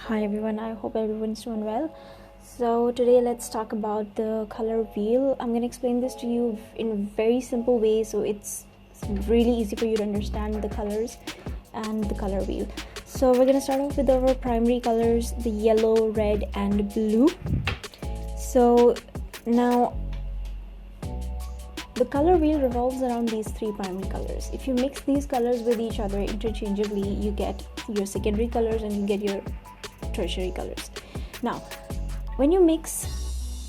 Hi everyone, I hope everyone's doing well. So today let's talk about the color wheel. I'm going to explain this to you in a very simple way so it's really easy for you to understand the colors and the color wheel. So we're going to start off with our primary colors, the yellow, red and blue. So now the color wheel revolves around these three primary colors. If you mix these colors with each other interchangeably, you get your secondary colors and you get your tertiary colors. Now when you mix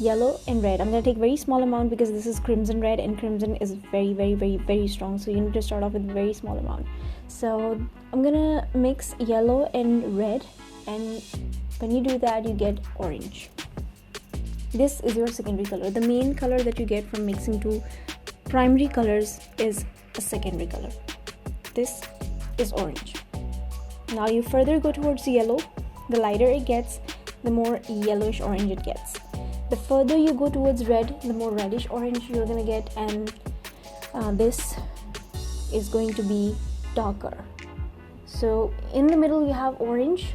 yellow and red, I'm going to take very small amount because this is crimson red and crimson is very strong, so you need to start off with a very small amount. So I'm going to mix yellow and red, and when you do that you get orange. This is your secondary color. The main color that you get from mixing two primary colors is a secondary color. This is orange. Now you further go towards yellow. The lighter it gets, the more yellowish orange it gets. The further you go towards red, the more reddish orange you're gonna get, and this is going to be darker. So in the middle you have orange,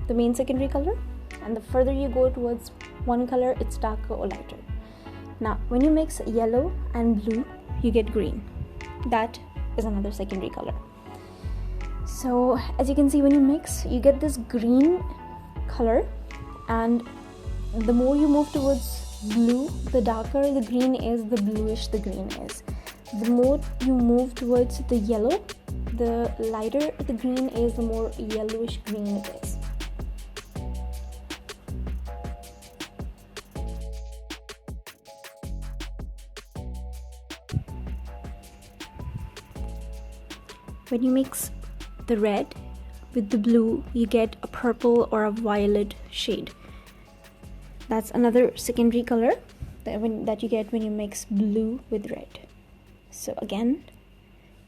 the main secondary color, and the further you go towards one color, it's darker or lighter. Now when you mix yellow and blue, you get green. That is another secondary color. So as you can see, when you mix, you get this green color, and the more you move towards blue, the darker the green is, the bluish the green is. The more you move towards the yellow, the lighter the green is, the more yellowish green it is. When you mix the red with the blue, you get a purple or a violet shade. That's another secondary color that you get when you mix blue with red. So again,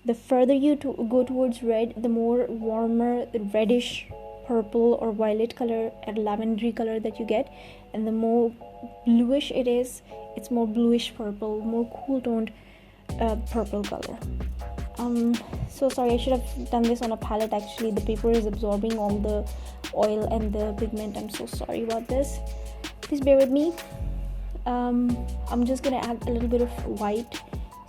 the further you go towards red, the more warmer the reddish purple or violet color and lavender color that you get, and the more bluish it is, it's more bluish purple, more cool toned purple color. So sorry, I should have done this on a palette. Actually the paper is absorbing all the oil and the pigment. I'm so sorry about this, please bear with me. I'm just gonna add a little bit of white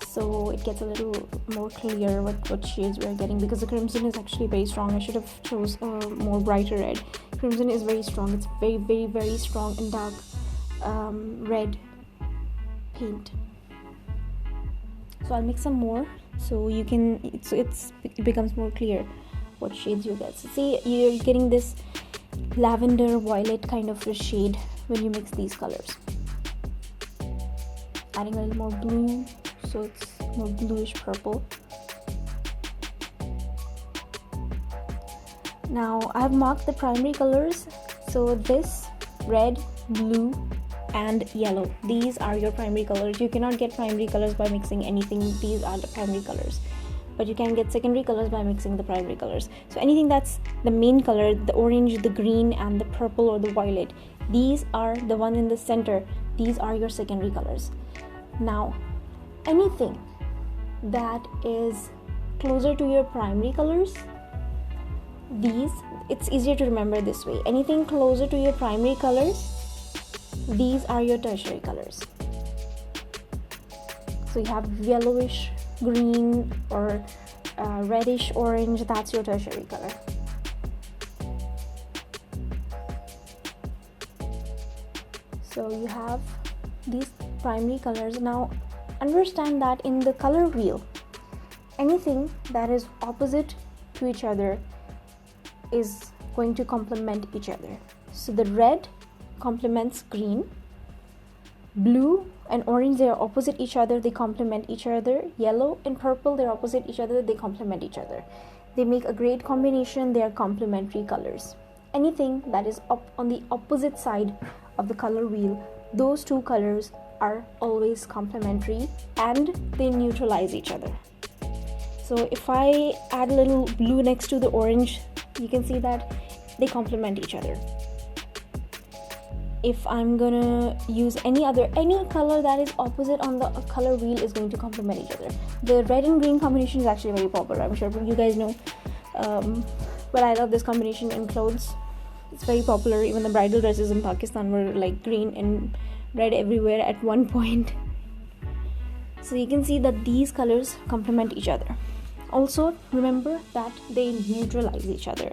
so it gets a little more clear what shades we're getting, because the crimson is actually very strong. I should have chose a more brighter red. Crimson is very strong. It's very strong and dark red paint. So I'll mix some more so you can it becomes more clear what shades you get. So see, you're getting this lavender violet kind of a shade when you mix these colors. Adding a little more blue so it's more bluish purple. Now I've marked the primary colors. So this red, blue and yellow, these are your primary colors. You cannot get primary colors by mixing anything. These are the primary colors, but you can get secondary colors by mixing the primary colors. So anything that's the main color, the orange, the green and the purple or the violet, these are the one in the center. These are your secondary colors. Now anything that is closer to your primary colors, it's easier to remember this way. Anything closer to your primary colors, these are your tertiary colors. So you have yellowish green or reddish orange, that's your tertiary color. So you have these primary colors. Now understand that in the color wheel, anything that is opposite to each other is going to complement each other. So the red complements green, blue and orange, they are opposite each other, they complement each other. Yellow and purple, they're opposite each other, they complement each other. They make a great combination. They are complementary colors. Anything that is up on the opposite side of the color wheel, those two colors are always complementary and they neutralize each other. So if I add a little blue next to the orange, you can see that they complement each other. If I'm gonna use any color that is opposite on the color wheel is going to complement each other. The red and green combination is actually very popular. I'm sure you guys know, but I love this combination in clothes. It's very popular. Even the bridal dresses in Pakistan were like green and red everywhere at one point. So you can see that these colors complement each other. Also remember that they neutralize each other.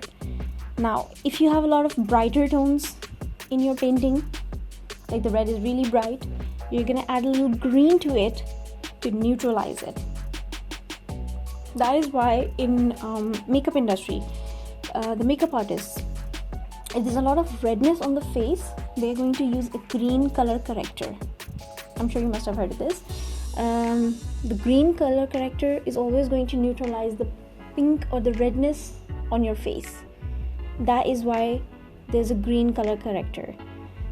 Now if you have a lot of brighter tones in your painting, like the red is really bright, you're gonna add a little green to it to neutralize it. That is why in makeup industry, the makeup artists, if there's a lot of redness on the face, they're going to use a green color corrector. I'm sure you must have heard of this. The green color corrector is always going to neutralize the pink or the redness on your face. That is why there's a green color corrector.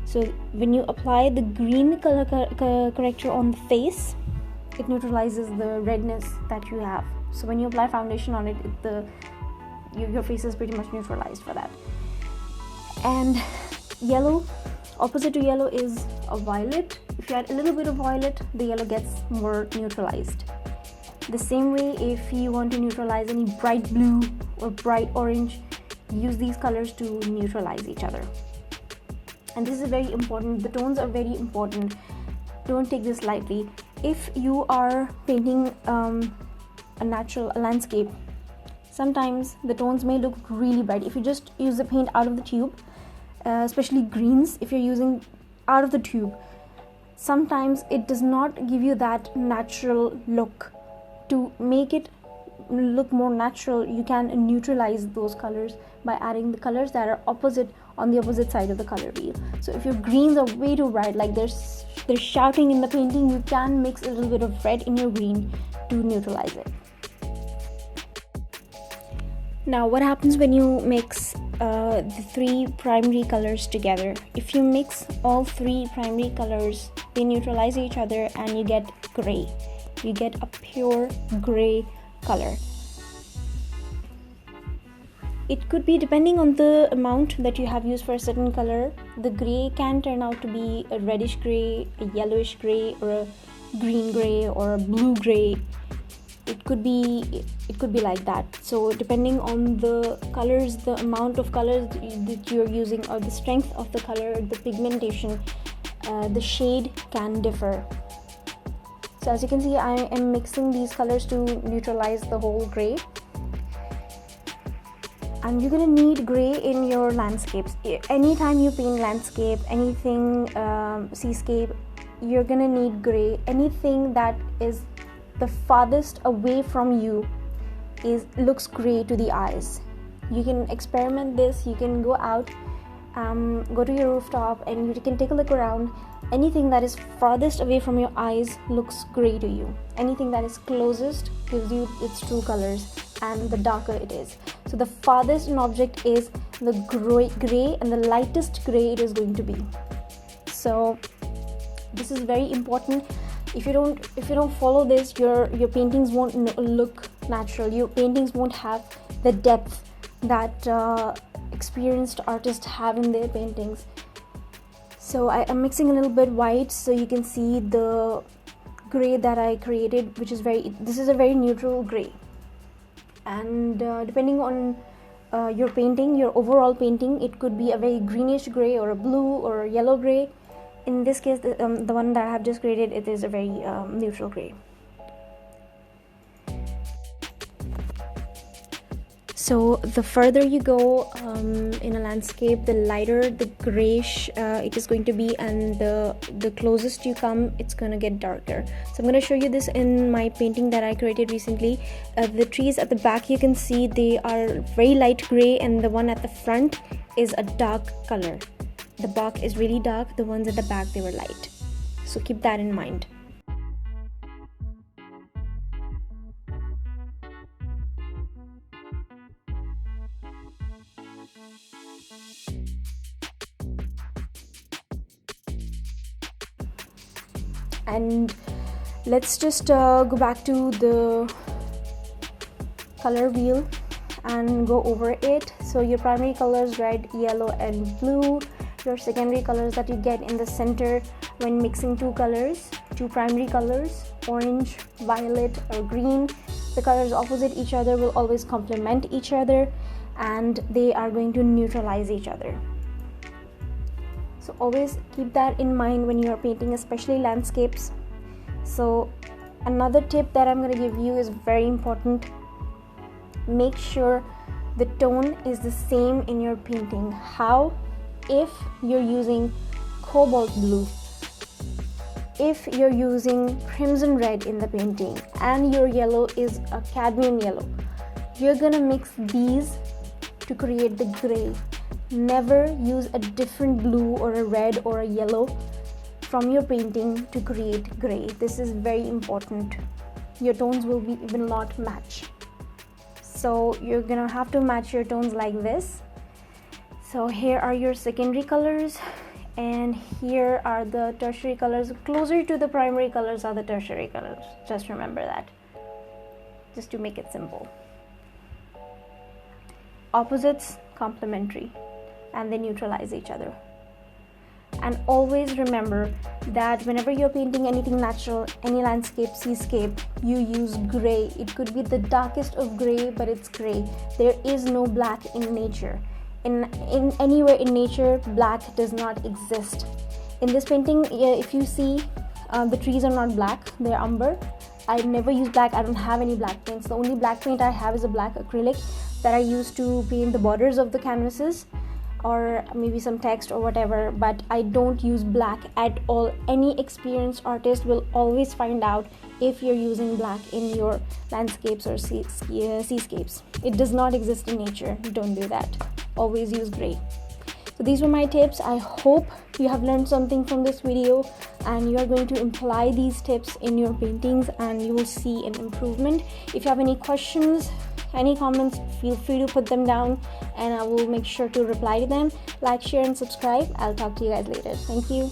So when you apply the green color corrector on the face, it neutralizes the redness that you have. So when you apply foundation on it, your face is pretty much neutralized for that. And yellow, opposite to yellow is a violet. If you add a little bit of violet, the yellow gets more neutralized. The same way, if you want to neutralize any bright blue or bright orange, use these colors to neutralize each other. And this is very important. The tones are very important. Don't take this lightly. If you are painting a landscape, sometimes the tones may look really bright. If you just use the paint out of the tube, especially greens, if you're using out of the tube, sometimes it does not give you that natural look. To make it look more natural, you can neutralize those colors by adding the colors that are opposite on the opposite side of the color wheel. So if your greens are way too bright, like they're shouting in the painting, you can mix a little bit of red in your green to neutralize it. Now what happens when you mix the three primary colors together? If you mix all three primary colors, they neutralize each other and you get gray. You get a pure gray color. It could be, depending on the amount that you have used for a certain color, the gray can turn out to be a reddish gray, a yellowish gray, or a green gray, or a blue gray. It could be like that. So depending on the colors, the amount of colors that you're using, or the strength of the color, the pigmentation, the shade can differ. So as you can see, I am mixing these colors to neutralize the whole gray. And you're gonna need gray in your landscapes. Anytime you paint landscape, anything seascape, you're gonna need gray. Anything that is the farthest away from you looks gray to the eyes. You can experiment this. You can go out, go to your rooftop, and you can take a look around. Anything that is farthest away from your eyes looks gray to you. Anything that is closest gives you its true colors, and the darker it is. So the farthest an object is, the gray and the lightest gray it is going to be. So this is very important. If you don't follow this, your paintings won't look natural. Your paintings won't have the depth that experienced artists have in their paintings. So I am mixing a little bit white so you can see the gray that I created, which is this is a very neutral gray. And depending on your painting, your overall painting, it could be a very greenish gray, or a blue, or a yellow gray. In this case, the one that I have just created, it is a very neutral gray. So the further you go in a landscape, the lighter the grayish it is going to be, and the closest you come, it's going to get darker. So I'm going to show you this in my painting that I created recently. The trees at the back, you can see they are very light gray, and the one at the front is a dark color. The bark is really dark, the ones at the back, they were light. So keep that in mind. And let's just go back to the color wheel and go over it. So your primary colors, red, yellow, and blue. Your secondary colors that you get in the center when mixing two primary colors, orange, violet, or green. The colors opposite each other will always complement each other, and they are going to neutralize each other. So always keep that in mind when you are painting, especially landscapes. So another tip that I'm going to give you is very important. Make sure the tone is the same in your painting. How? If you're using cobalt blue, if you're using crimson red in the painting, and your yellow is a cadmium yellow, you're gonna mix these to create the gray. Never use a different blue or a red or a yellow from your painting to create gray. This is very important. Your tones will not match. So you're gonna have to match your tones like this. So here are your secondary colors, and here are the tertiary colors. Closer to the primary colors are the tertiary colors. Just remember that, just to make it simple. Opposites complementary, and they neutralize each other. And always remember that whenever you're painting anything natural, any landscape, seascape, you use gray. It could be the darkest of gray, but it's gray. There is no black in nature. In anywhere in nature, black does not exist. In this painting, if you see, the trees are not black, they're umber. I never use black. I don't have any black paints. The only black paint I have is a black acrylic that I use to paint the borders of the canvases, or maybe some text or whatever, but I don't use black at all. Any experienced artist will always find out if you're using black in your landscapes or seascapes. It does not exist in nature. Don't do that. Always use gray. So these were my tips. I hope you have learned something from this video and you are going to apply these tips in your paintings, and you will see an improvement. If you have any questions, any comments, feel free to put them down and I will make sure to reply to them. Like, share and subscribe. I'll talk to you guys later. Thank you.